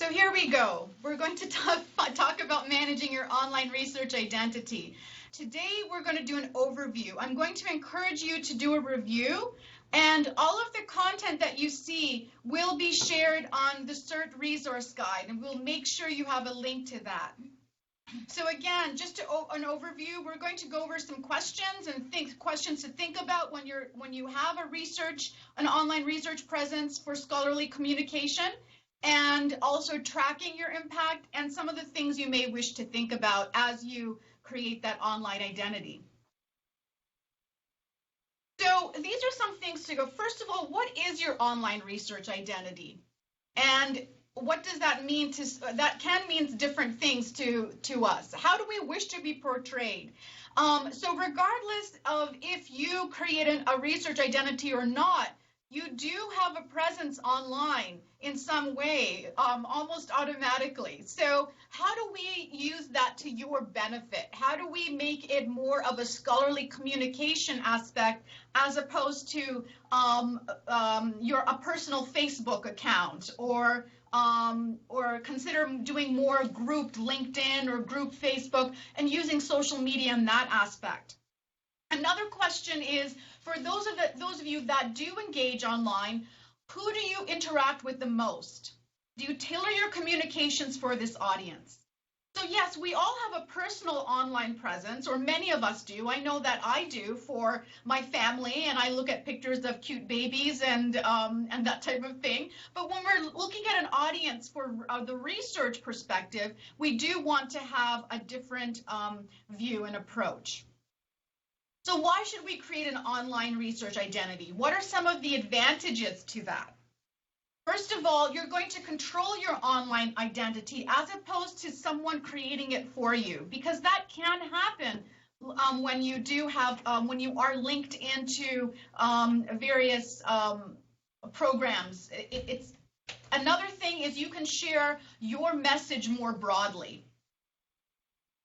So here we go. We're going to talk about managing your online research identity. Today, we're going to do an overview. I'm going to encourage you to do a review, and all of the content that you see will be shared on the CIRHT resource guide, and we'll make sure you have a link to that. So again, just an overview, we're going to go over some questions and questions to think about when you have an online research presence for scholarly communication, and also tracking your impact and some of the things you may wish to think about as you create that online identity. So these are some things to go. First of all, what is your online research identity? And what does that mean? That can mean different things to us. How do we wish to be portrayed? So regardless of if you create a research identity or not, you do have a presence online in some way, almost automatically. So how do we use that to your benefit? How do we make it more of a scholarly communication aspect as opposed to a personal Facebook account, or consider doing more grouped LinkedIn or group Facebook and using social media in that aspect? Another question is, for those of you that do engage online, who do you interact with the most? Do you tailor your communications for this audience? So yes, we all have a personal online presence, or many of us do. I know that I do for my family, and I look at pictures of cute babies and that type of thing. But when we're looking at an audience for the research perspective, we do want to have a different view and approach. So why should we create an online research identity? What are some of the advantages to that? First of all, you're going to control your online identity as opposed to someone creating it for you, because that can happen when you are linked into various programs. Another thing is you can share your message more broadly.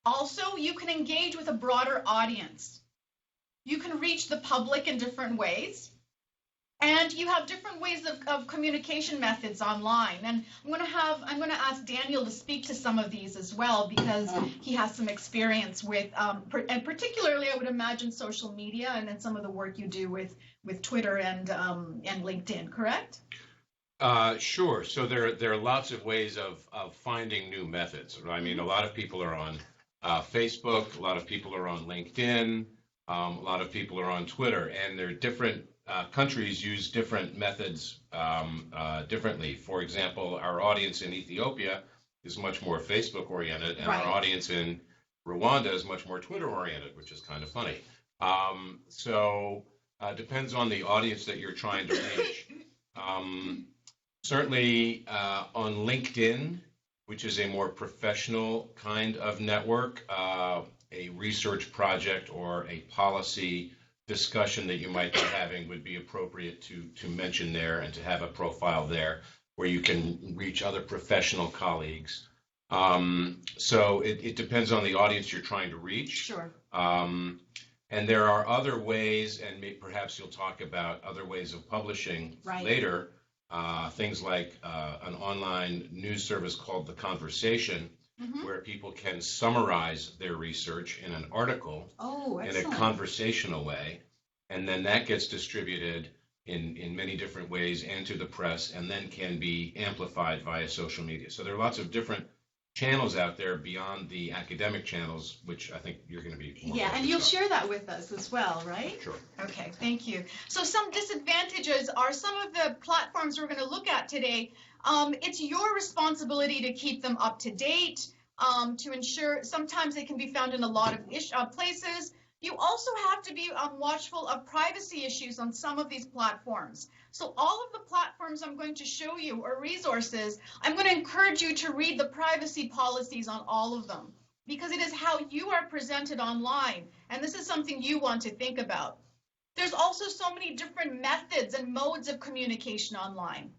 Also, you can engage with a broader audience. You can reach the public in different ways, and you have different ways of communication methods online. And I'm going to ask Daniel to speak to some of these as well, because he has some experience with, and particularly I would imagine social media, and then some of the work you do with Twitter and LinkedIn, correct? Sure. So there are lots of ways of finding new methods. I mean, a lot of people are on Facebook, a lot of people are on LinkedIn. A lot of people are on Twitter, and there are different countries use different methods differently. For example, our audience in Ethiopia is much more Facebook oriented, and our audience in Rwanda is much more Twitter oriented, which is kind of funny. So depends on the audience that you're trying to reach. Certainly on LinkedIn, which is a more professional kind of network, a research project or a policy discussion that you might be having would be appropriate to mention there, and to have a profile there where you can reach other professional colleagues. So it depends on the audience you're trying to reach. Sure. And there are other ways, and perhaps you'll talk about other ways of publishing later, things like an online news service called The Conversation, where people can summarize their research in an article in a conversational way, and then that gets distributed in many different ways and to the press, and then can be amplified via social media. So there are lots of different channels out there beyond the academic channels, which I think you're going to be more and you'll share that with us as well, right? Sure. Okay, thank you. So some disadvantages are some of the platforms we're going to look at today. It's your responsibility to keep them up to date, to ensure. Sometimes they can be found in a lot of places. You also have to be watchful of privacy issues on some of these platforms. So all of the platforms I'm going to show you or resources, I'm going to encourage you to read the privacy policies on all of them, because it is how you are presented online, and this is something you want to think about. There's also so many different methods and modes of communication online.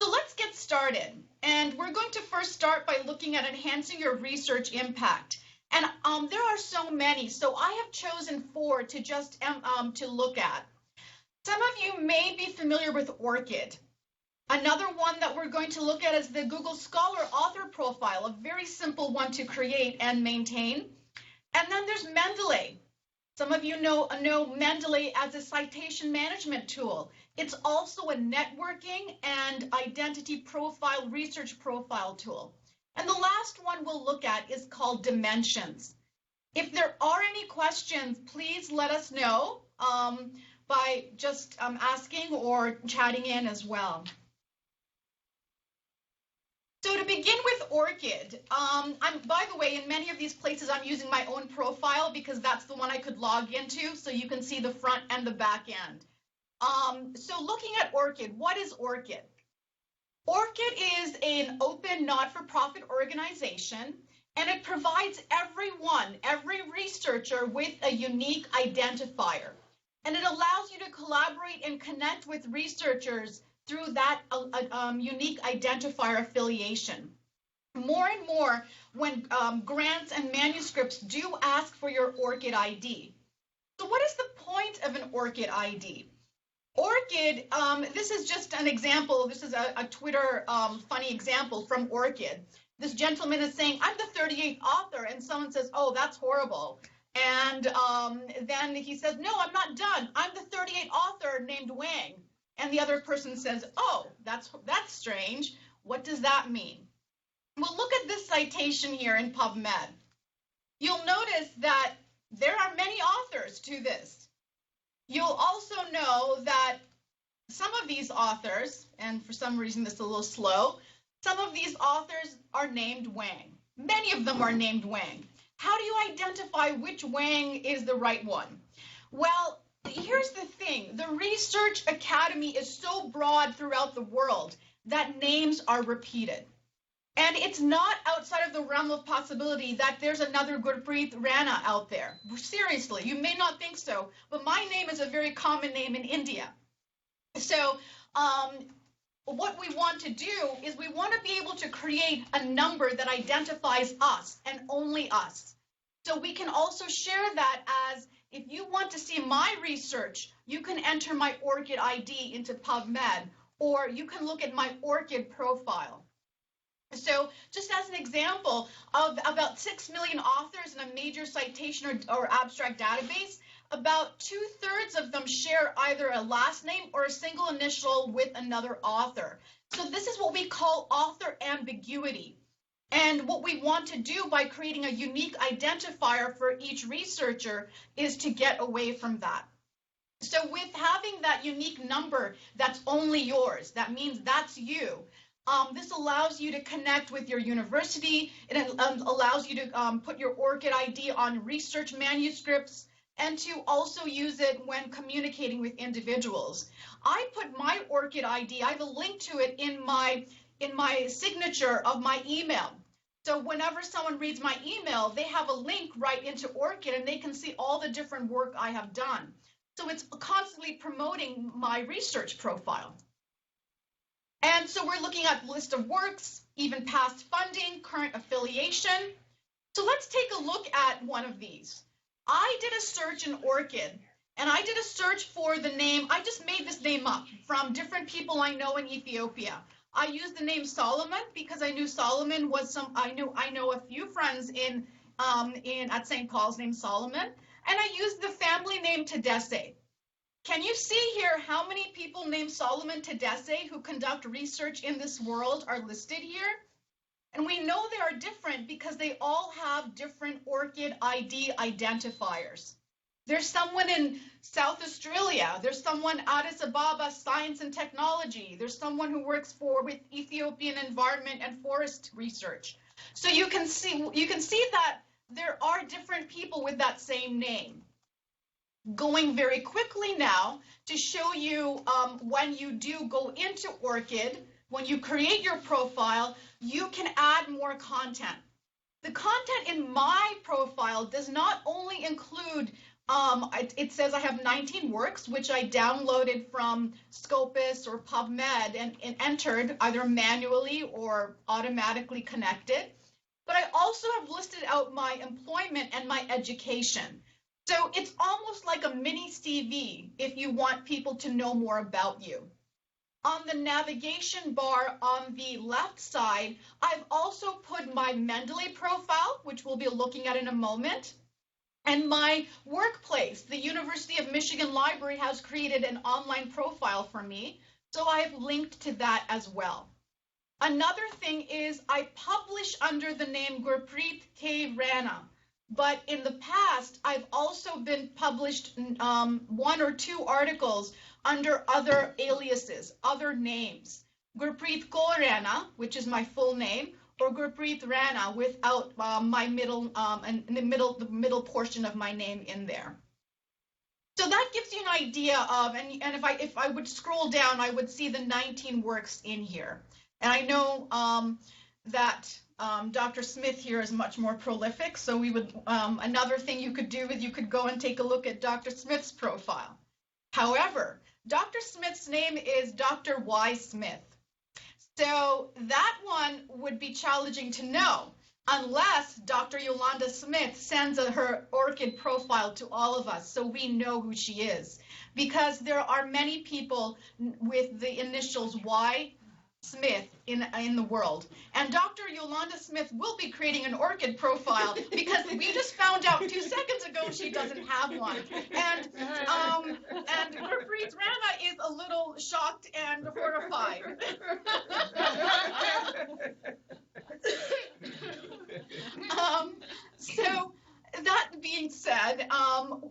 So let's get started. And we're going to first start by looking at enhancing your research impact. And there are so many, so I have chosen 4 to just to look at. Some of you may be familiar with ORCID. Another one that we're going to look at is the Google Scholar author profile, a very simple one to create and maintain. And then there's Mendeley. Some of you know Mendeley as a citation management tool. It's also a networking and identity profile, research profile tool. And the last one we'll look at is called Dimensions. If there are any questions, please let us know by just asking or chatting in as well. So to begin with ORCID, by the way, in many of these places, I'm using my own profile because that's the one I could log into, so you can see the front and the back end. So looking at ORCID, what is ORCID? ORCID is an open, not-for-profit organization, and it provides every researcher with a unique identifier. And it allows you to collaborate and connect with researchers through that unique identifier affiliation. More and more, when grants and manuscripts do ask for your ORCID ID. So what is the point of an ORCID ID? ORCID, this is just an example. This is a Twitter funny example from ORCID. This gentleman is saying, I'm the 38th author, and someone says, oh, that's horrible. And then he says, no, I'm not done. I'm the 38th author named Wang. And the other person says, oh, that's strange. What does that mean? Well, look at this citation here in PubMed. You'll notice that there are many authors to this. You'll also know that some of these authors, and for some reason this is a little slow, some of these authors are named Wang. Many of them are named Wang. How do you identify which Wang is the right one? Well, here's the thing. The Research Academy is so broad throughout the world that names are repeated. And it's not outside of the realm of possibility that there's another Gurpreet Rana out there. Seriously, you may not think so, but my name is a very common name in India. So what we want to do is we want to be able to create a number that identifies us and only us. So we can also share that as, if you want to see my research, you can enter my ORCID ID into PubMed, or you can look at my ORCID profile. So just as an example of about 6 million authors in a major citation or abstract database, about 2/3 of them share either a last name or a single initial with another author. So this is what we call author ambiguity. And what we want to do by creating a unique identifier for each researcher is to get away from that. So with having that unique number that's only yours, that means that's you. This allows you to connect with your university. It allows you to put your ORCID ID on research manuscripts and to also use it when communicating with individuals. I put my ORCID ID, I have a link to it in my signature of my email. So whenever someone reads my email, they have a link right into ORCID and they can see all the different work I have done. So it's constantly promoting my research profile. And so we're looking at list of works, even past funding, current affiliation. So let's take a look at one of these. I did a search in ORCID, and I did a search for the name. I just made this name up from different people I know in Ethiopia. I used the name Solomon because I knew Solomon was I know a few friends at St. Paul's named Solomon, and I used the family name Tedesse. Can you see here how many people named Solomon Tedesse who conduct research in this world are listed here? And we know they are different because they all have different ORCID ID identifiers. There's someone in South Australia. There's someone Addis Ababa Science and Technology. There's someone who works with Ethiopian Environment and Forest Research. So you can see that there are different people with that same name. Going very quickly now to show you when you do go into ORCID, when you create your profile, you can add more content. The content in my profile does not only include, it says I have 19 works, which I downloaded from Scopus or PubMed and entered either manually or automatically connected, but I also have listed out my employment and my education. So it's almost like a mini CV if you want people to know more about you. On the navigation bar on the left side, I've also put my Mendeley profile, which we'll be looking at in a moment. And my workplace, the University of Michigan Library has created an online profile for me, so I have linked to that as well. Another thing is I publish under the name Gurpreet K. Rana, but in the past, I've also been published 1 or 2 articles under other aliases, other names. Gurpreet Kaur Rana, which is my full name, or Gurpreet Rana without my middle and the middle portion of my name in there. So that gives you an idea of, and if I would scroll down, I would see the 19 works in here. And I know that Dr. Smith here is much more prolific, so we would another thing you could do is you could go and take a look at Dr. Smith's profile. However, Dr. Smith's name is Dr. Y. Smith. So that one would be challenging to know unless Dr. Yolanda Smith sends her ORCID profile to all of us so we know who she is. Because there are many people with the initials Y. Smith in the world. And Dr. Yolanda Smith will be creating an ORCID profile because we just found out 2 seconds ago she doesn't have one. And Gurpreet Rana is a little shocked and horrified. So that being said,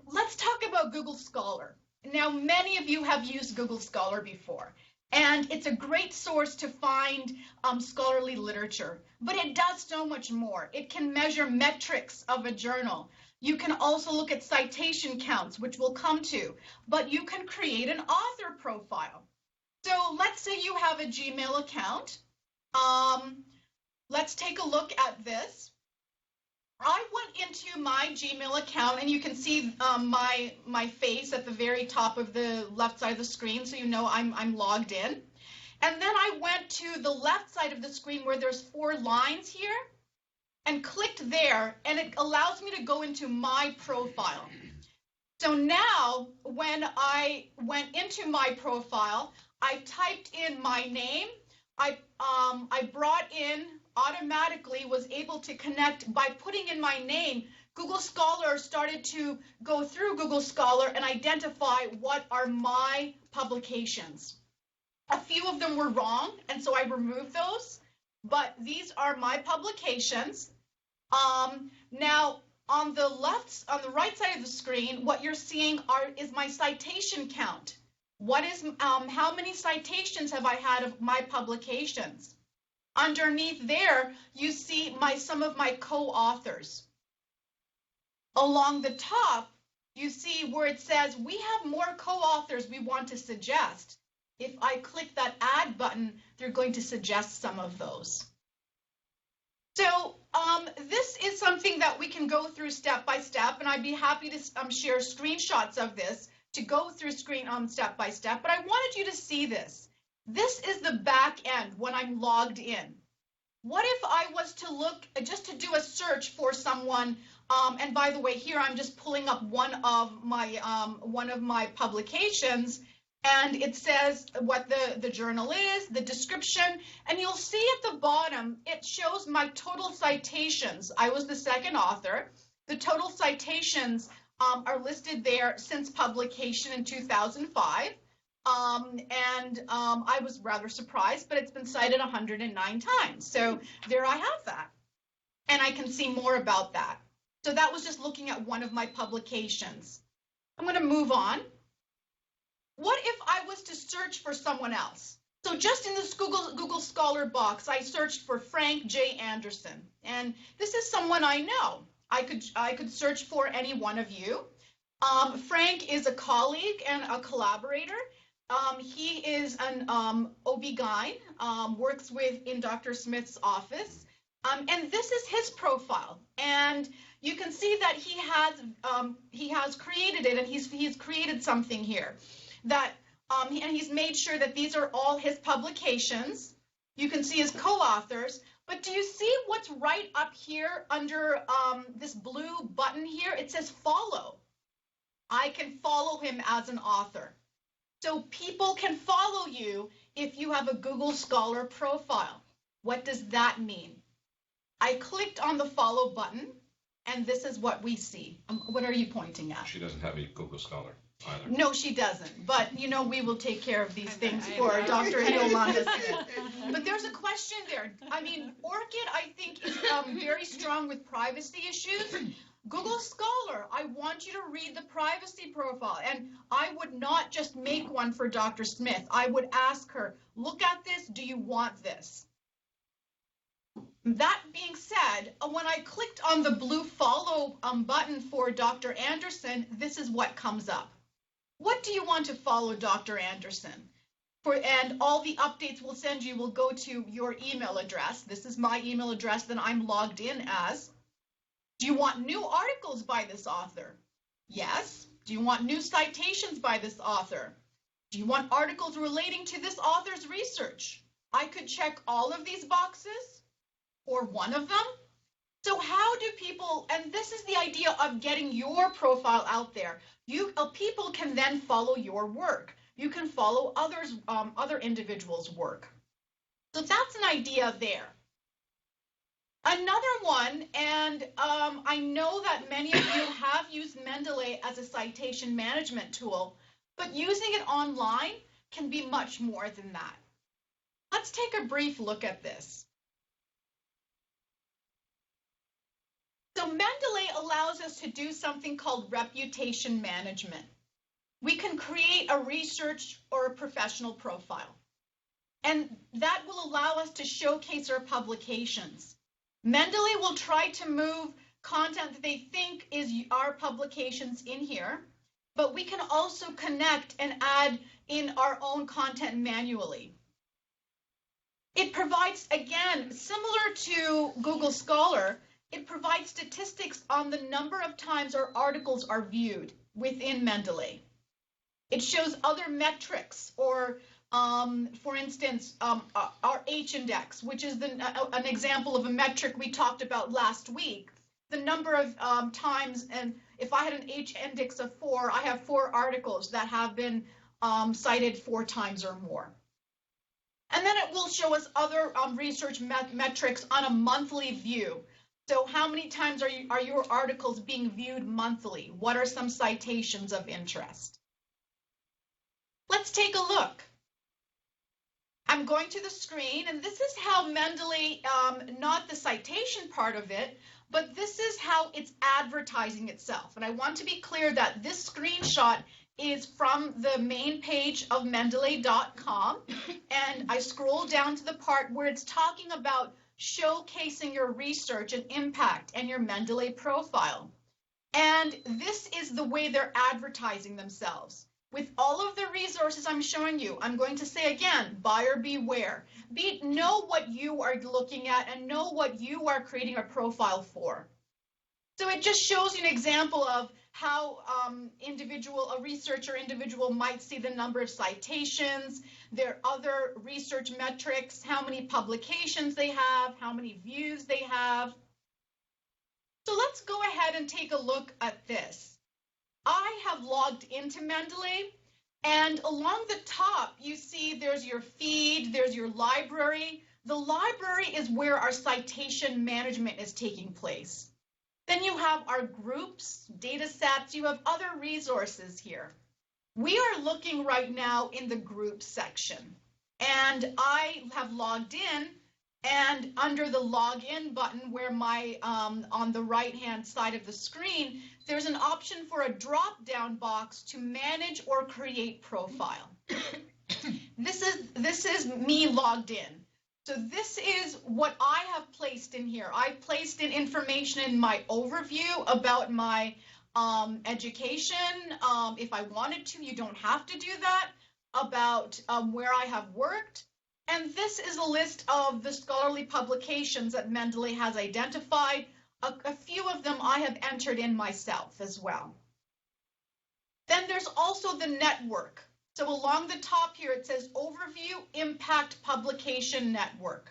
let's talk about Google Scholar. Now, many of you have used Google Scholar before. And it's a great source to find scholarly literature, but it does so much more. It can measure metrics of a journal. You can also look at citation counts, which we'll come to, but you can create an author profile. So let's say you have a Gmail account. Let's take a look at this. I went into my Gmail account, and you can see my face at the very top of the left side of the screen, so you know I'm logged in. And then I went to the left side of the screen where there's 4 lines here, and clicked there, and it allows me to go into my profile. So now, when I went into my profile, I typed in my name. I brought in automatically was able to connect by putting in my name. Google Scholar started to go through Google Scholar and identify what are my publications. A few of them were wrong, and so I removed those, but these are my publications. Now, on the right side of the screen, what you're seeing is my citation count. What is how many citations have I had of my publications? Underneath there, you see some of my co-authors. Along the top, you see where it says we have more co-authors we want to suggest. If I click that add button, they're going to suggest some of those. So this is something that we can go through step by step, and I'd be happy to share screenshots of this to go through step by step, but I wanted you to see this. This is the back end when I'm logged in. What if I was to look, just to do a search for someone, and by the way, here I'm just pulling up one of my publications, and it says what the journal is, the description, and you'll see at the bottom, it shows my total citations. I was the second author. The total citations are listed there since publication in 2005. I was rather surprised, but it's been cited 109 times. So there I have that. And I can see more about that. So that was just looking at one of my publications. I'm going to move on. What if I was to search for someone else? So just in this Google Scholar box, I searched for Frank J. Anderson. And this is someone I know. I could search for any one of you. Frank is a colleague and a collaborator. He is an OB-GYN, works in Dr. Smith's office, and this is his profile. And you can see that he has created it, and he's created something here that and he's made sure that these are all his publications. You can see his co-authors, but do you see what's right up here under this blue button here? It says follow. I can follow him as an author. So people can follow you if you have a Google Scholar profile. What does that mean? I clicked on the follow button, and this is what we see. What are you pointing at? She doesn't have a Google Scholar either. No, she doesn't. But, you know, we will take care of these things for Dr. Yolanda Smith. But there's a question there. I mean, ORCID, I think, is very strong with privacy issues. Google Scholar, I want you to read the privacy profile. And I would not just make one for Dr. Smith. I would ask her, look at this. Do you want this? That being said, when I clicked on the blue follow button for Dr. Anderson, this is what comes up. What do you want to follow Dr. Anderson? And all the updates we'll send you will go to your email address. This is my email address that I'm logged in as. Do you want new articles by this author? Yes. Do you want new citations by this author? Do you want articles relating to this author's research? I could check all of these boxes or one of them. So how do people, and this is the idea of getting your profile out there. People can then follow your work. You can follow other individuals' work. So that's an idea there. Another one, and I know that many of you have used Mendeley as a citation management tool, but using it online can be much more than that. Let's take a brief look at this. So Mendeley allows us to do something called reputation management. We can create a research or a professional profile, and that will allow us to showcase our publications. Mendeley will try to move content that they think is our publications in here, but we can also connect and add in our own content manually. It provides, again, similar to Google Scholar, it provides statistics on the number of times our articles are viewed within Mendeley. It shows other metrics, or for instance, our H index, which is an example of a metric we talked about last week. The number of times, and if I had an H index of 4, I have 4 articles that have been cited 4 times or more. And then it will show us other research metrics on a monthly view. So how many times are your articles being viewed monthly? What are some citations of interest? Let's take a look. I'm going to the screen, and this is how Mendeley, not the citation part of it, but this is how it's advertising itself. And I want to be clear that this screenshot is from the main page of Mendeley.com, and I scroll down to the part where it's talking about showcasing your research and impact and your Mendeley profile. And this is the way they're advertising themselves. With all of the resources I'm showing you, I'm going to say again, buyer beware. Know what you are looking at and know what you are creating a profile for. So it just shows you an example of how a researcher individual might see the number of citations, their other research metrics, how many publications they have, how many views they have. So let's go ahead and take a look at this. I have logged into Mendeley, and along the top, you see there's your feed, there's your library. The library is where our citation management is taking place. Then you have our groups, data sets, you have other resources here. We are looking right now in the groups section, and I have logged in, and under the login button where my on the right hand side of the screen, there's an option for a drop down box to manage or create profile. This is me logged in. So this is what I have placed in here. I placed in information in my overview about my education. If I wanted to, you don't have to do that, about where I have worked. And this is a list of the scholarly publications that Mendeley has identified. A few of them I have entered in myself as well. Then there's also the network. So along the top here, it says Overview Impact Publication Network.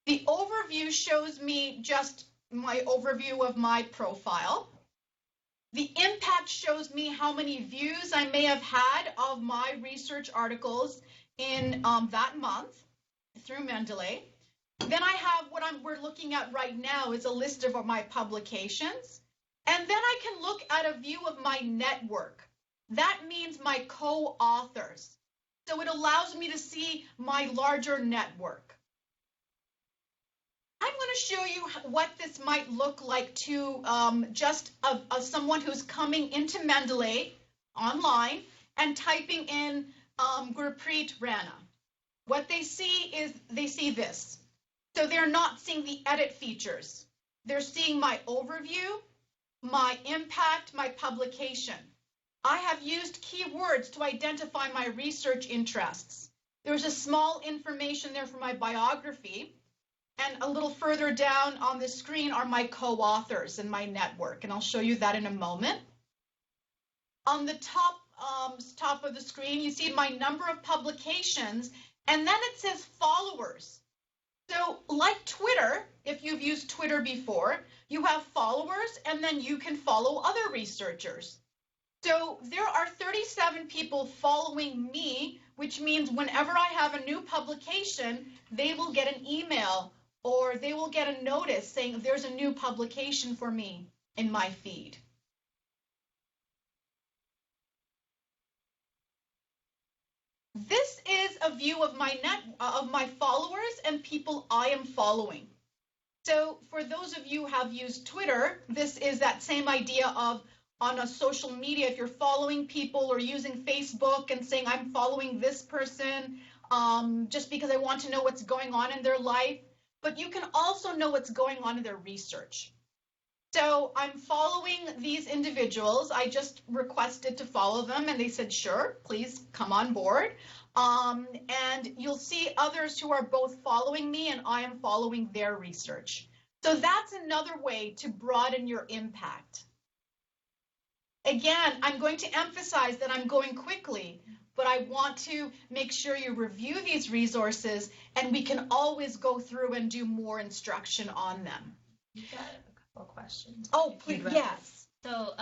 The overview shows me just my overview of my profile. The impact shows me how many views I may have had of my research articles in that month through Mendeley. Then I have what we're looking at right now is a list of my publications. And then I can look at a view of my network. That means my co-authors. So it allows me to see my larger network. I'm going to show you what this might look like to just someone who's coming into Mendeley online and typing in Gurpreet Rana. What they see is they see this. So they're not seeing the edit features. They're seeing my overview, my impact, my publication. I have used keywords to identify my research interests. There's a small information there for my biography, and a little further down on the screen are my co-authors and my network, and I'll show you that in a moment. On the top of the screen, you see my number of publications, and then it says followers. So like Twitter, if you've used Twitter before, you have followers, and then you can follow other researchers. So there are 37 people following me, which means whenever I have a new publication, they will get an email or they will get a notice saying there's a new publication for me in my feed. This is a view of my followers and people I am following. So for those of you who have used Twitter, this is that same idea of on a social media, if you're following people or using Facebook and saying, I'm following this person just because I want to know what's going on in their life, but you can also know what's going on in their research. So I'm following these individuals. I just requested to follow them and they said, sure, please come on board. And you'll see others who are both following me and I am following their research. So that's another way to broaden your impact. Again, I'm going to emphasize that I'm going quickly, but I want to make sure you review these resources and we can always go through and do more instruction on them. We've got a couple of questions. Oh, please, yes. So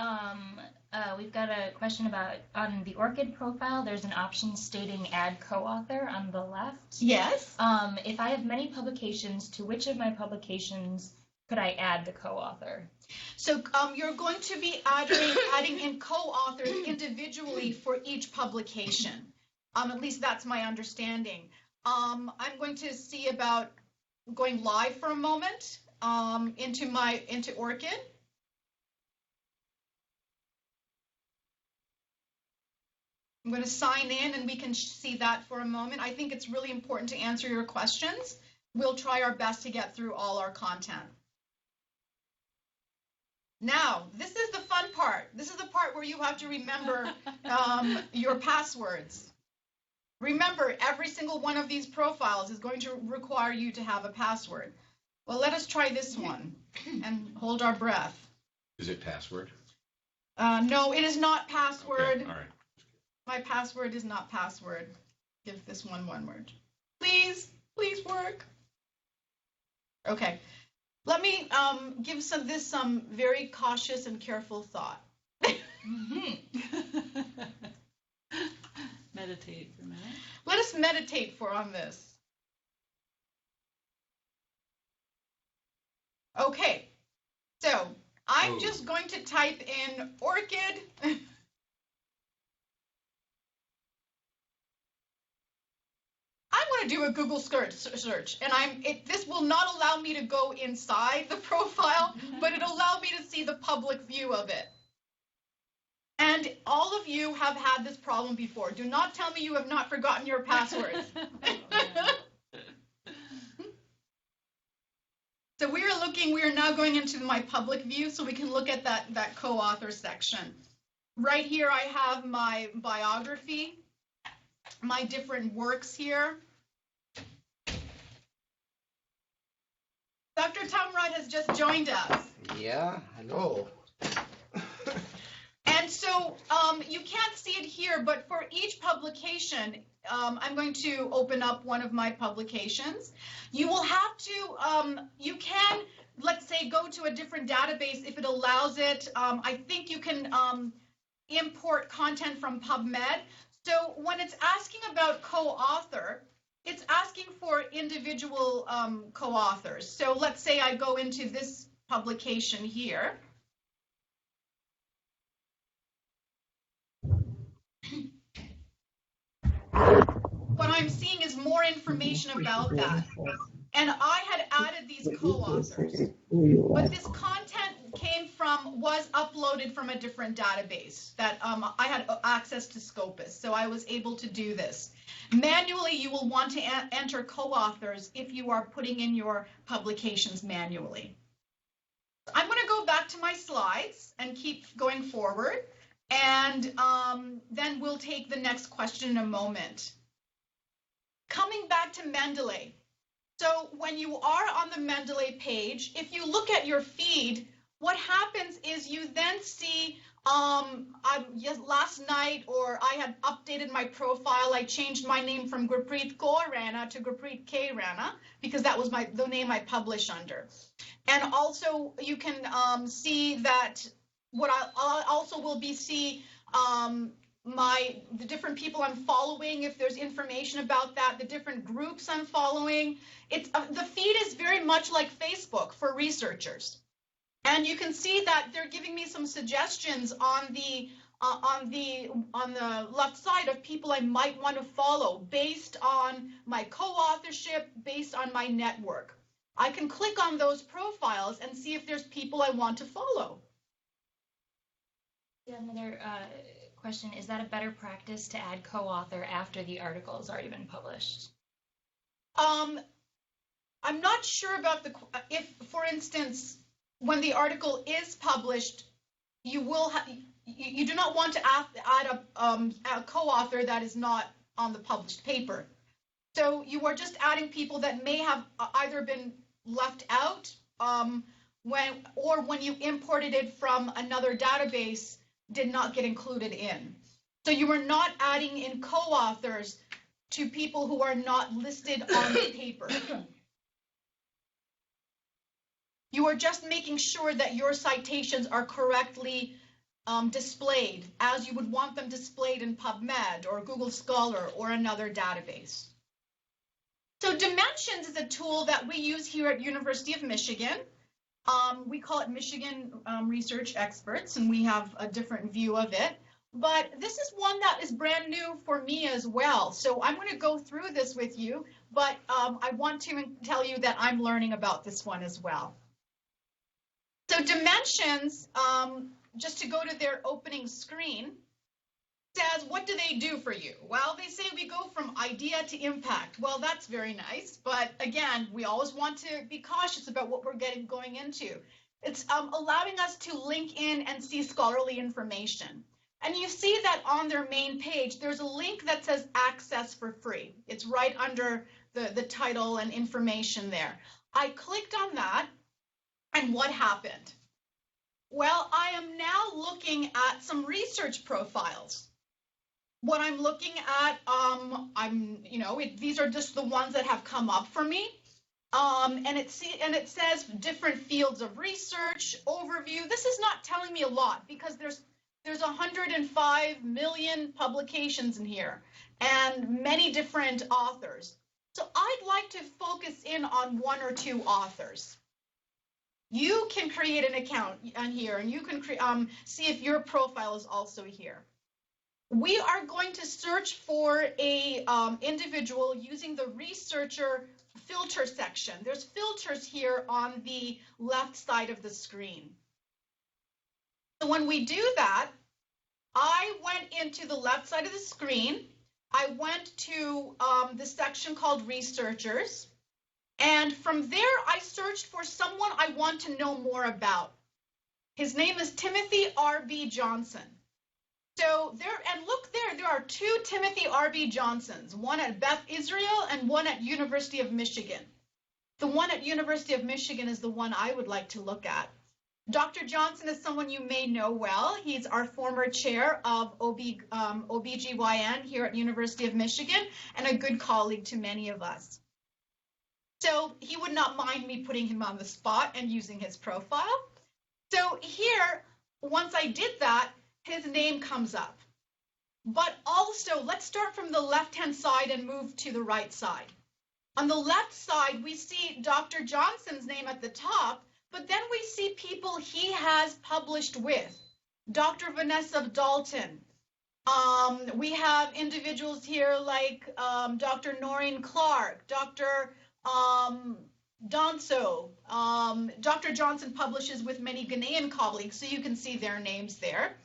we've got a question about on the ORCID profile, there's an option stating add co-author on the left. Yes. If I have many publications, to which of my publications could I add the co-author? So you're going to be adding in co-authors individually for each publication. At least that's my understanding. I'm going to see about going live for a moment into ORCID. I'm going to sign in and we can see that for a moment. I think it's really important to answer your questions. We'll try our best to get through all our content. Now, this is the fun part. This is the part where you have to remember your passwords. Remember, every single one of these profiles is going to require you to have a password. Well, let us try this one and hold our breath. Is it password? No, it is not password. Okay, all right. My password is not password. Give this one word. Please work. Okay. Let me give this some very cautious and careful thought. Meditate for a minute. Let us meditate on this. Okay, so I'm just going to type in ORCID. I'm going to do a Google search, and this will not allow me to go inside the profile, but it'll allow me to see the public view of it. And all of you have had this problem before. Do not tell me you have not forgotten your passwords. So we are now going into my public view so we can look at that co-author section. Right here I have my biography, my different works here. Dr. Tumrod has just joined us. Yeah, hello. And so you can't see it here, but for each publication, I'm going to open up one of my publications. You will have to, you can, let's say, go to a different database if it allows it. I think you can import content from PubMed. So when it's asking about co-author, it's asking for individual co-authors. So let's say I go into this publication here. What I'm seeing is more information about that. And I had added these co-authors. But this content was uploaded from a different database that I had access to Scopus, so I was able to do this. Manually, you will want to enter co-authors if you are putting in your publications manually. I'm going to go back to my slides and keep going forward, and then we'll take the next question in a moment. Coming back to Mendeley. So when you are on the Mendeley page, if you look at your feed, what happens is you then see, last night, or I had updated my profile. I changed my name from Gurpreet Kaur Rana to Gurpreet K Rana because that was the name I publish under. And also you can see that what I also will be the different people I'm following, if there's information about that, the different groups I'm following. The feed is very much like Facebook for researchers. And you can see that they're giving me some suggestions on the left side of people I might want to follow based on my co-authorship, based on my network. I can click on those profiles and see if there's people I want to follow. Yeah, another question, is that a better practice to add co-author after the article has already been published? I'm not sure about if, for instance, when the article is published, you do not want to add a co-author that is not on the published paper. So you are just adding people that may have either been left out when you imported it from another database, did not get included in. So you are not adding in co-authors to people who are not listed on the paper. You are just making sure that your citations are correctly displayed as you would want them displayed in PubMed or Google Scholar or another database. So Dimensions is a tool that we use here at University of Michigan. We call it Michigan Research Experts, and we have a different view of it. But this is one that is brand new for me as well. So I'm going to go through this with you, but I want to tell you that I'm learning about this one as well. So Dimensions, just to go to their opening screen, says, what do they do for you? Well, they say we go from idea to impact. Well, that's very nice. But again, we always want to be cautious about what we're going into. It's allowing us to link in and see scholarly information. And you see that on their main page, there's a link that says access for free. It's right under the title and information there. I clicked on that, and what happened? Well, I am now looking at some research profiles. What I'm looking at, these are just the ones that have come up for me. And it says different fields of research, overview. This is not telling me a lot because there's 105 million publications in here and many different authors. So I'd like to focus in on one or two authors. You can create an account on here and you can see if your profile is also here. We are going to search for a individual using the researcher filter section. There's filters here on the left side of the screen. So when we do that, I went into the left side of the screen. I went to the section called researchers. And from there, I searched for someone I want to know more about. His name is Timothy R.B. Johnson. So there are two Timothy R.B. Johnsons, one at Beth Israel and one at University of Michigan. The one at University of Michigan is the one I would like to look at. Dr. Johnson is someone you may know well. He's our former chair of OBGYN here at University of Michigan and a good colleague to many of us. So he would not mind me putting him on the spot and using his profile. So here, once I did that, his name comes up. But also, let's start from the left-hand side and move to the right side. On the left side, we see Dr. Johnson's name at the top, but then we see people he has published with. Dr. Vanessa Dalton. We have individuals here like Dr. Noreen Clark, Dr. Donso. Dr. Johnson publishes with many Ghanaian colleagues, so you can see their names there.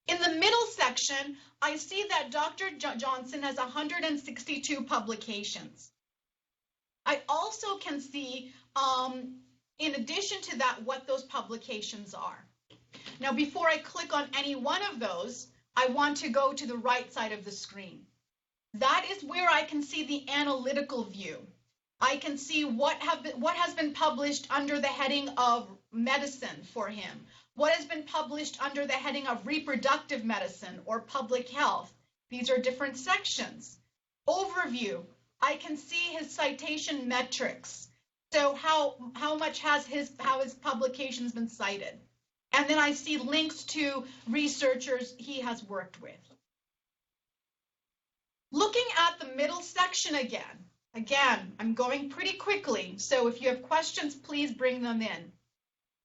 In the middle section, I see that Dr. Johnson has 162 publications. I also can see, in addition to that, what those publications are. Now, before I click on any one of those, I want to go to the right side of the screen. That is where I can see the analytical view. I can see what has been published under the heading of medicine for him, what has been published under the heading of reproductive medicine or public health. These are different sections. Overview, I can see his citation metrics. So how much has his publications been cited? And then I see links to researchers he has worked with. Looking at the middle section again, I'm going pretty quickly, so if you have questions, please bring them in.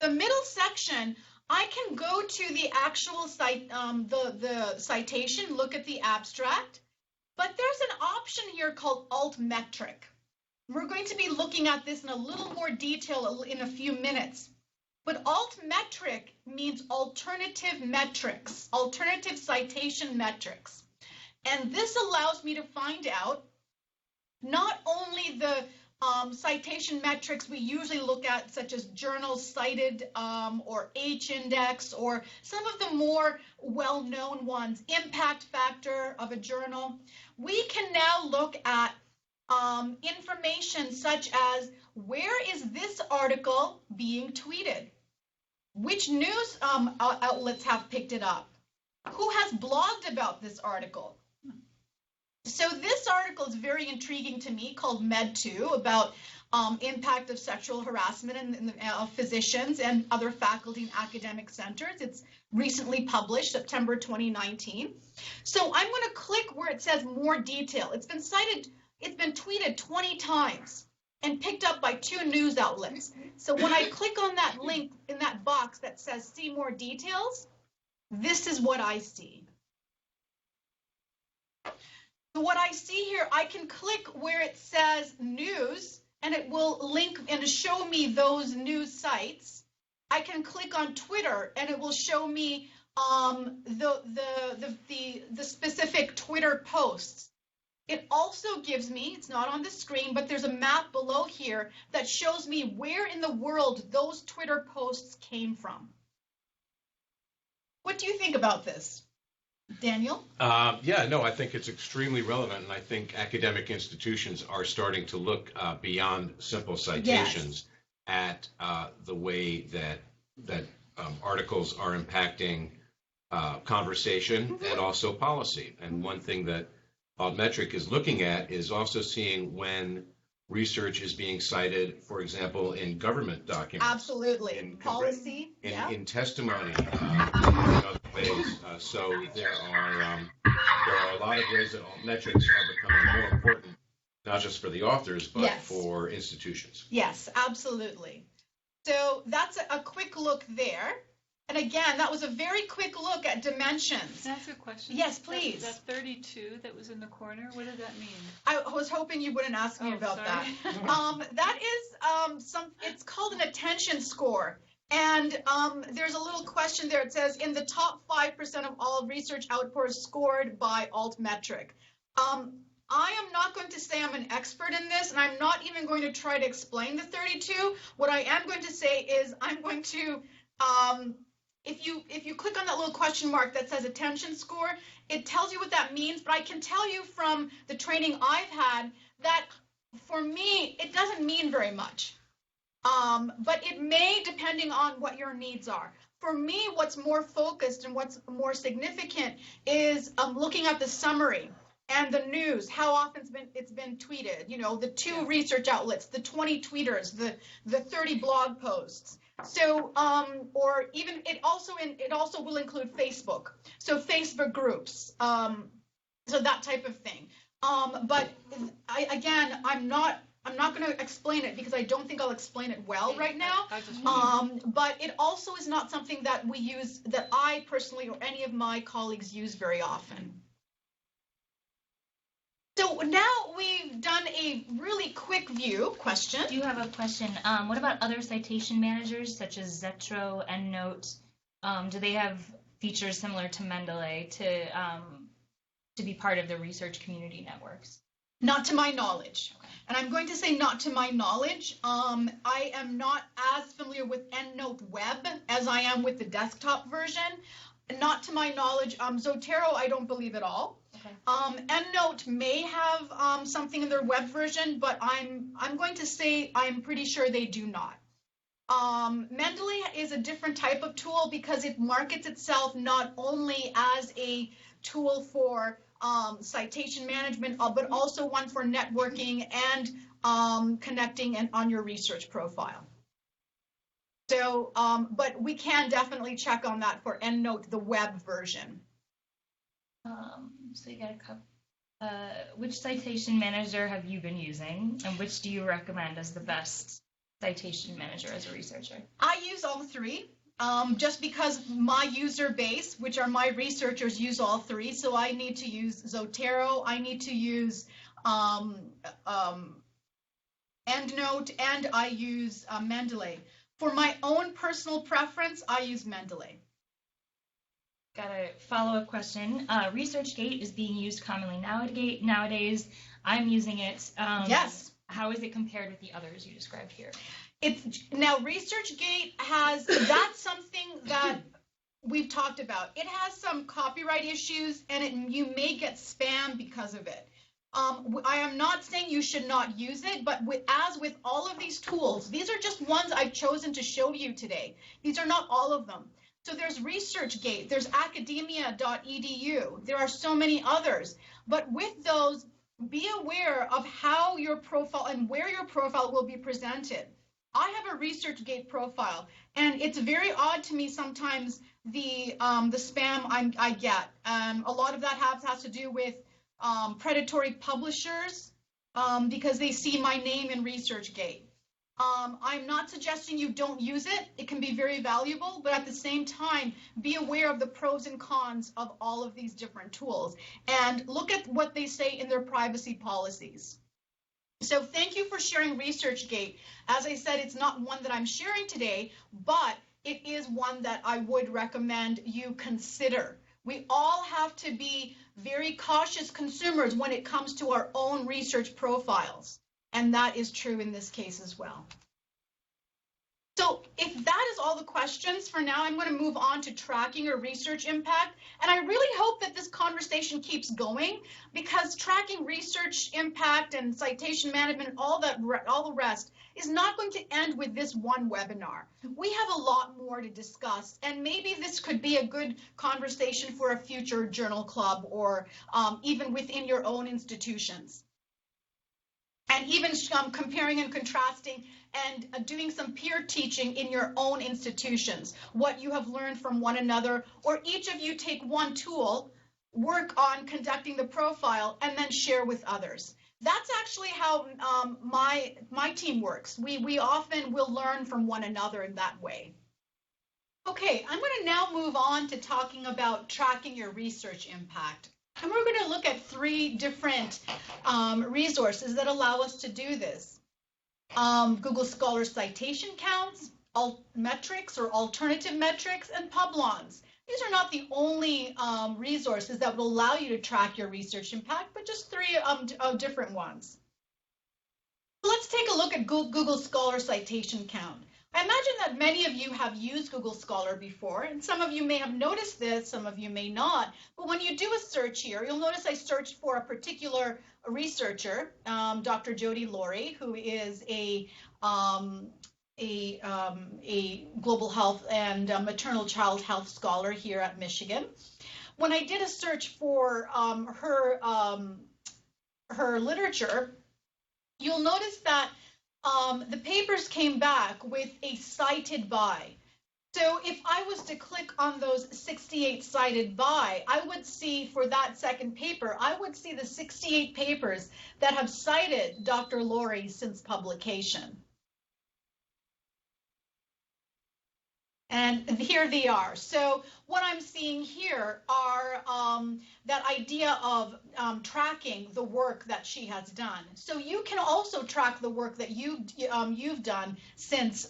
The middle section, I can go to the actual site, the citation, look at the abstract, but there's an option here called altmetric. We're going to be looking at this in a little more detail in a few minutes. But altmetric means alternative metrics, alternative citation metrics. And this allows me to find out not only the citation metrics we usually look at, such as journals cited or H-index, or some of the more well-known ones, impact factor of a journal. We can now look at information such as, where is this article being tweeted? Which news outlets have picked it up? Who has blogged about this article? So this article is very intriguing to me, called Med2, about impact of sexual harassment in physicians and other faculty and academic centers. It's recently published, September 2019. So I'm going to click where it says more detail. It's been cited, it's been tweeted 20 times and picked up by 2 news outlets. So when I click on that link in that box that says see more details, this is what I see. So what I see here, I can click where it says news, and it will link and show me those news sites. I can click on Twitter, and it will show me the specific Twitter posts. It also gives me, it's not on the screen, but there's a map below here that shows me where in the world those Twitter posts came from. What do you think about this? Daniel? Yeah, no, I think it's extremely relevant, and I think academic institutions are starting to look beyond simple citations at the way that articles are impacting conversation and also policy. And one thing that altmetric is looking at is also seeing when research is being cited, for example, in government documents. Absolutely. In policy. In testimony, in other ways. So there are a lot of ways that altmetrics are becoming more important, not just for the authors, but for institutions. Yes, absolutely. So that's a quick look there. And again, that was a very quick look at dimensions. Can I ask a question? Yes, please. That 32 that was in the corner, what did that mean? I was hoping you wouldn't ask me about sorry. that. That is it's called an attention score. And there's a little question there. It says, in the top 5% of all research outputs scored by altmetric. I am not going to say I'm an expert in this, and I'm not even going to try to explain the 32. What I am going to say is I'm going to, if you click on that little question mark that says attention score, it tells you what that means, but I can tell you from the training I've had that for me, it doesn't mean very much. But it may, depending on what your needs are. For me, what's more focused and what's more significant is looking at the summary and the news, how often it's been tweeted, you know, the 2 research outlets, the 20 tweeters, the 30 blog posts. So, or even it also will include Facebook. So Facebook groups, so that type of thing. But I'm not going to explain it because I don't think I'll explain it well right now. But it also is not something that we use, that I personally or any of my colleagues use very often. So now we've done a really quick view question. Do you have a question? What about other citation managers such as Zetro, EndNote? Do they have features similar to Mendeley to be part of the research community networks? Not to my knowledge. Okay. And I'm going to say not to my knowledge. I am not as familiar with EndNote Web as I am with the desktop version. Not to my knowledge. Zotero, I don't believe at all. Okay. EndNote may have something in their web version, but I'm going to say I'm pretty sure they do not. Mendeley is a different type of tool because it markets itself not only as a tool for citation management, but also one for networking and connecting and on your research profile. So, but we can definitely check on that for EndNote, the web version. So you got a couple. Which citation manager have you been using, and which do you recommend as the best citation manager as a researcher? I use all three, just because my user base, which are my researchers, use all three. So I need to use Zotero, I need to use EndNote, and I use Mendeley. For my own personal preference, I use Mendeley. Got a follow-up question. ResearchGate is being used commonly nowadays. I'm using it. Yes. How is it compared with the others you described here? Now ResearchGate has, that's something that we've talked about. It has some copyright issues, and you may get spam because of it. I am not saying you should not use it, but as with all of these tools, these are just ones I've chosen to show you today. These are not all of them. So there's ResearchGate, there's academia.edu, there are so many others. But with those, be aware of how your profile and where your profile will be presented. I have a ResearchGate profile, and it's very odd to me sometimes the spam I get. A lot of that has to do with predatory publishers because they see my name in ResearchGate. I'm not suggesting you don't use it. It can be very valuable, but at the same time, be aware of the pros and cons of all of these different tools and look at what they say in their privacy policies. So thank you for sharing ResearchGate. As I said, it's not one that I'm sharing today, but it is one that I would recommend you consider. We all have to be very cautious consumers when it comes to our own research profiles. And that is true in this case as well. So if that is all the questions for now, I'm going to move on to tracking your research impact. And I really hope that this conversation keeps going, because tracking research impact and citation management and all the rest is not going to end with this one webinar. We have a lot more to discuss, and maybe this could be a good conversation for a future journal club or even within your own institutions. And even comparing and contrasting and doing some peer teaching in your own institutions, what you have learned from one another, or each of you take one tool, work on conducting the profile, and then share with others. That's actually how my team works. We often will learn from one another in that way. Okay, I'm going to now move on to talking about tracking your research impact. And we're going to look at 3 different resources that allow us to do this. Google Scholar citation counts, metrics or alternative metrics, and Publons. These are not the only resources that will allow you to track your research impact, but just 3 different ones. Let's take a look at Google Scholar citation count. I imagine that many of you have used Google Scholar before, and some of you may have noticed this, some of you may not. But when you do a search here, you'll notice I searched for a particular researcher, Dr. Jody Laurie, who is a global health and maternal child health scholar here at Michigan. When I did a search for her literature, you'll notice that the papers came back with a cited by. So if I was to click on those 68 cited by, I would see for that second paper, I would see the 68 papers that have cited Dr. Laurie since publication. And here they are. So what I'm seeing here are that idea of tracking the work that she has done. So you can also track the work that you've done since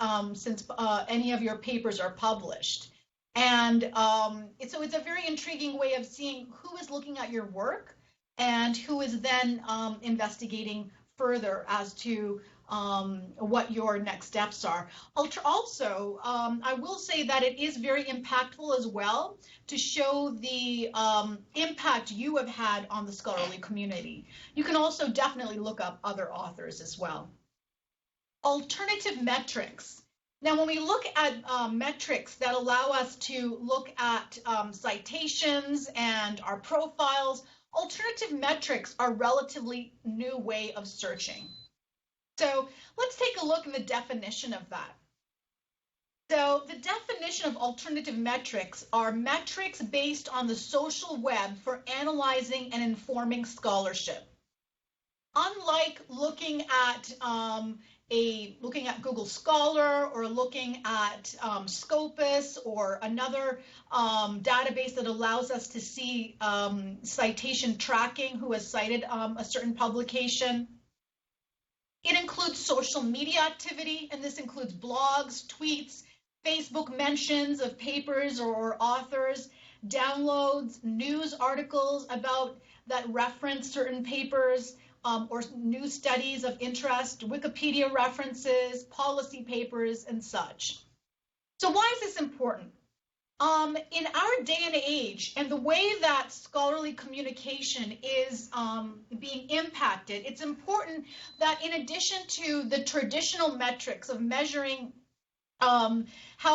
any of your papers are published. And so it's a very intriguing way of seeing who is looking at your work and who is then investigating further as to what your next steps are. Also, I will say that it is very impactful as well to show the impact you have had on the scholarly community. You can also definitely look up other authors as well. Alternative metrics. Now, when we look at metrics that allow us to look at citations and our profiles, alternative metrics are a relatively new way of searching. So let's take a look at the definition of that. So the definition of alternative metrics are metrics based on the social web for analyzing and informing scholarship. Unlike looking at Google Scholar or looking at Scopus or another database that allows us to see citation tracking, who has cited a certain publication. It includes social media activity, and this includes blogs, tweets, Facebook mentions of papers or authors, downloads, news articles about that reference certain papers or new studies of interest, Wikipedia references, policy papers, and such. So why is this important? In our day and age, and the way that scholarly communication is being impacted, it's important that in addition to the traditional metrics of measuring how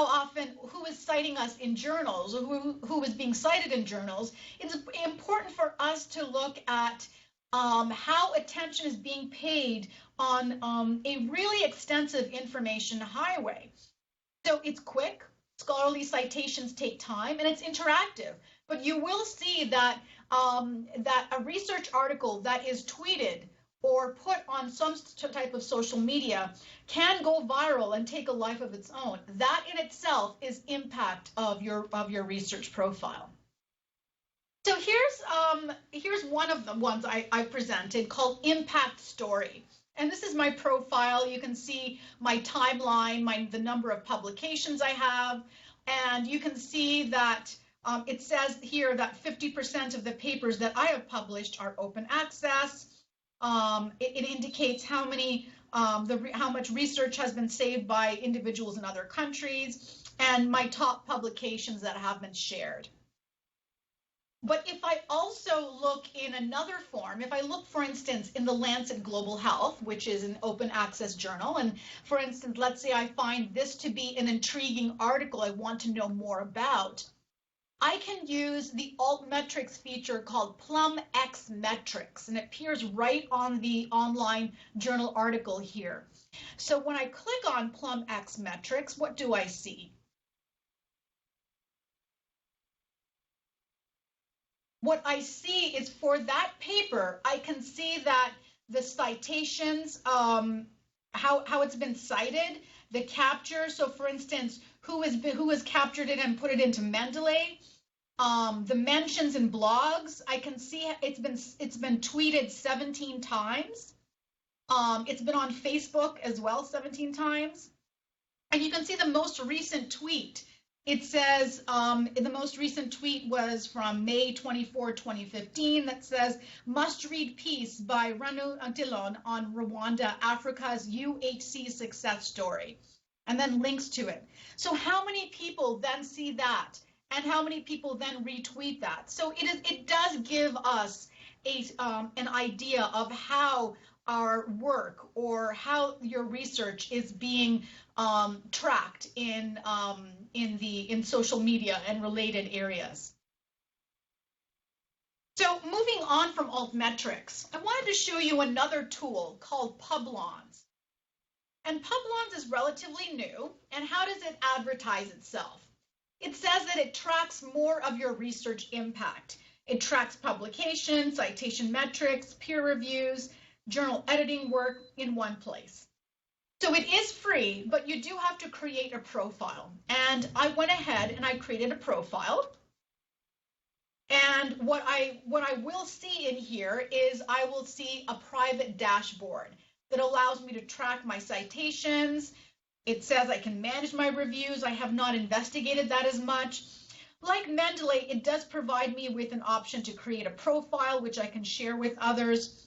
often, who is citing us in journals, or who is being cited in journals, it's important for us to look at how attention is being paid on a really extensive information highway. So it's quick. Scholarly citations take time, and it's interactive. But you will see that that a research article that is tweeted or put on some type of social media can go viral and take a life of its own. That in itself is impact of your research profile. So here's one of the ones I presented called Impact Story. And this is my profile. You can see my timeline, the number of publications I have, and you can see that it says here that 50% of the papers that I have published are open access. It indicates how much research has been saved by individuals in other countries, and my top publications that have been shared. But if I also look in another form, if I look, for instance, in the Lancet Global Health, which is an open access journal, and for instance, let's say I find this to be an intriguing article I want to know more about, I can use the altmetrics feature called PlumX Metrics, and it appears right on the online journal article here. So when I click on PlumX Metrics, what do I see? What I see is for that paper, I can see that the citations, how it's been cited, the capture. So for instance, who has captured it and put it into Mendeley, the mentions in blogs. I can see it's been tweeted 17 times. It's been on Facebook as well 17 times. And you can see the most recent tweet. It says the most recent tweet was from May 24, 2015 that says, must read piece by Ranu Antillon on Rwanda, Africa's UHC success story, and then links to it. So how many people then see that, and how many people then retweet that? So it does give us an idea of how our work or how your research is being tracked in social media and related areas. So moving on from altmetrics, I wanted to show you another tool called Publons. And Publons is relatively new. And how does it advertise itself? It says that it tracks more of your research impact. It tracks publications, citation metrics, peer reviews, journal editing work in one place. So it is free, but you do have to create a profile. And I went ahead and I created a profile. And what I will see in here is I will see a private dashboard that allows me to track my citations. It says I can manage my reviews. I have not investigated that as much. Like Mendeley, it does provide me with an option to create a profile, which I can share with others.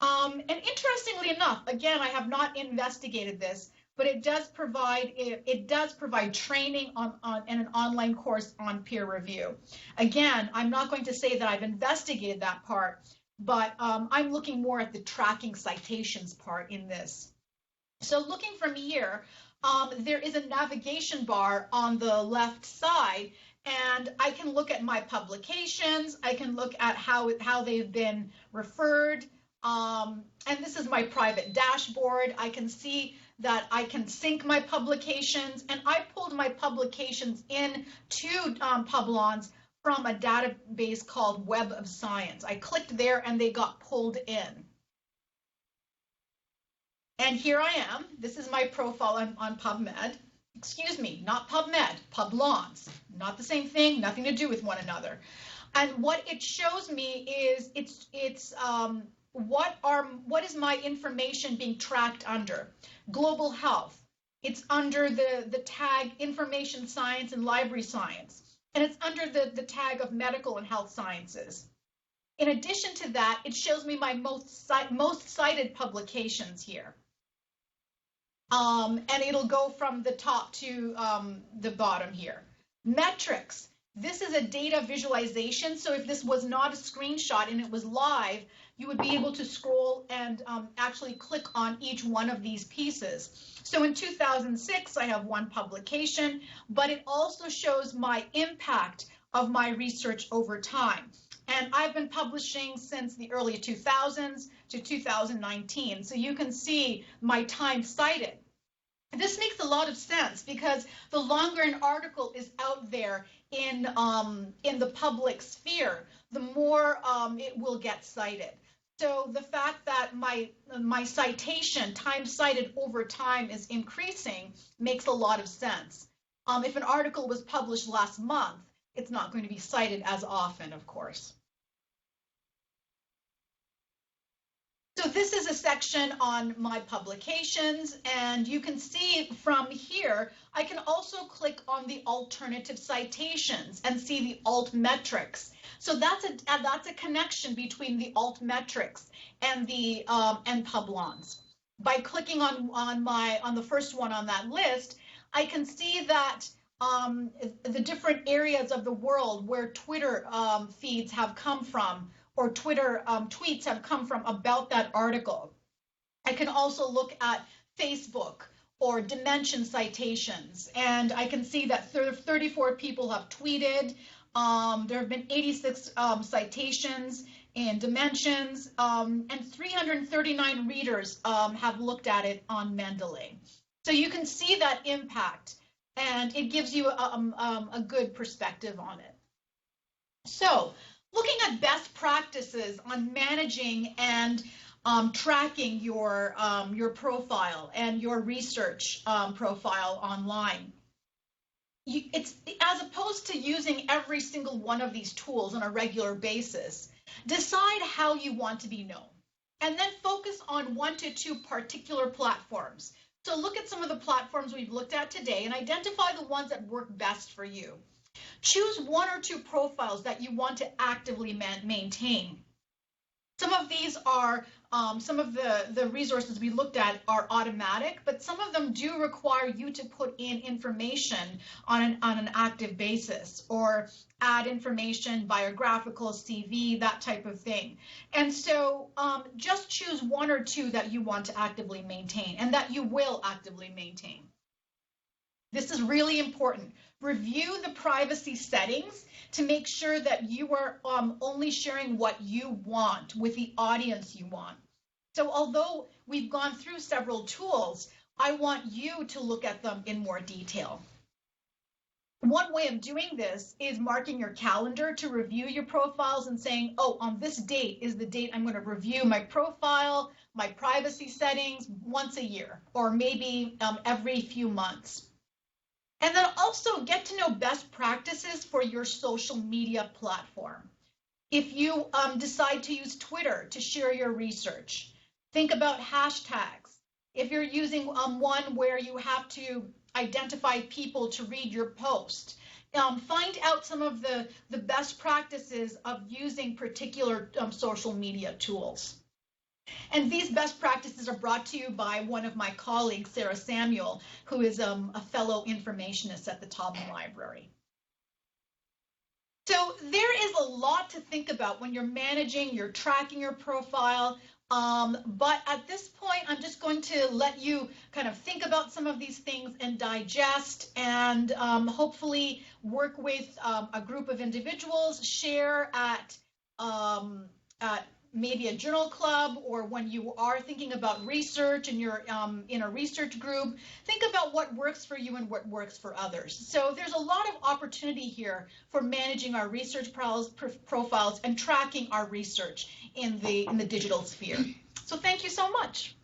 And interestingly enough, again, I have not investigated this, but it does provide training on and an online course on peer review. Again, I'm not going to say that I've investigated that part, but I'm looking more at the tracking citations part in this. So looking from here, there is a navigation bar on the left side, and I can look at my publications. I can look at how they've been referred. And this is my private dashboard. I can see that I can sync my publications, and I pulled my publications in to Publons from a database called Web of Science. I clicked there and they got pulled in. And here I am. This is my profile on PubMed. Excuse me, not PubMed, Publons. Not the same thing, nothing to do with one another. And what it shows me is what is my information being tracked under? Global health. It's under the tag information science and library science. And it's under the tag of medical and health sciences. In addition to that, it shows me my most cited publications here. And it'll go from the top to the bottom here. Metrics. This is a data visualization. So if this was not a screenshot and it was live, you would be able to scroll and actually click on each one of these pieces. So in 2006, I have one publication, but it also shows my impact of my research over time. And I've been publishing since the early 2000s to 2019. So you can see my time cited. This makes a lot of sense because the longer an article is out there in the public sphere, the more it will get cited. So the fact that my citation, time cited over time, is increasing makes a lot of sense. If an article was published last month, it's not going to be cited as often, of course. So this is a section on my publications, and you can see from here, I can also click on the alternative citations and see the alt metrics. So that's a connection between the alt metrics and the and Publons. By clicking on the first one on that list, I can see that the different areas of the world where Twitter feeds have come from, or Twitter tweets have come from about that article. I can also look at Facebook or Dimension citations, and I can see that 34 people have tweeted. There have been 86 citations in Dimensions, and 339 readers have looked at it on Mendeley. So you can see that impact, and it gives you a good perspective on it. So looking at best practices on managing and tracking your profile and your research profile online. It's as opposed to using every single one of these tools on a regular basis, decide how you want to be known, and then focus on 1 to 2 particular platforms. So look at some of the platforms we've looked at today and identify the ones that work best for you. Choose 1 or 2 profiles that you want to actively maintain. Some of these are, some of the resources we looked at are automatic, but some of them do require you to put in information on an active basis, or add information, biographical, CV, that type of thing. And so just choose 1 or 2 that you want to actively maintain and that you will actively maintain. This is really important. Review the privacy settings to make sure that you are only sharing what you want with the audience you want. So although we've gone through several tools, I want you to look at them in more detail. One way of doing this is marking your calendar to review your profiles and saying, oh, on this date is the date I'm going to review my profile, my privacy settings once a year, or maybe every few months. And then also get to know best practices for your social media platform. If you decide to use Twitter to share your research, think about hashtags. If you're using one where you have to identify people to read your post, find out some of the best practices of using particular social media tools. And these best practices are brought to you by one of my colleagues, Sarah Samuel, who is a fellow informationist at the Taubman Library. So there is a lot to think about when you're managing, you're tracking your profile. But at this point, I'm just going to let you kind of think about some of these things and digest and hopefully work with a group of individuals, share at maybe a journal club, or when you are thinking about research and you're in a research group, think about what works for you and what works for others. So there's a lot of opportunity here for managing our research profiles and tracking our research in the digital sphere. So thank you so much.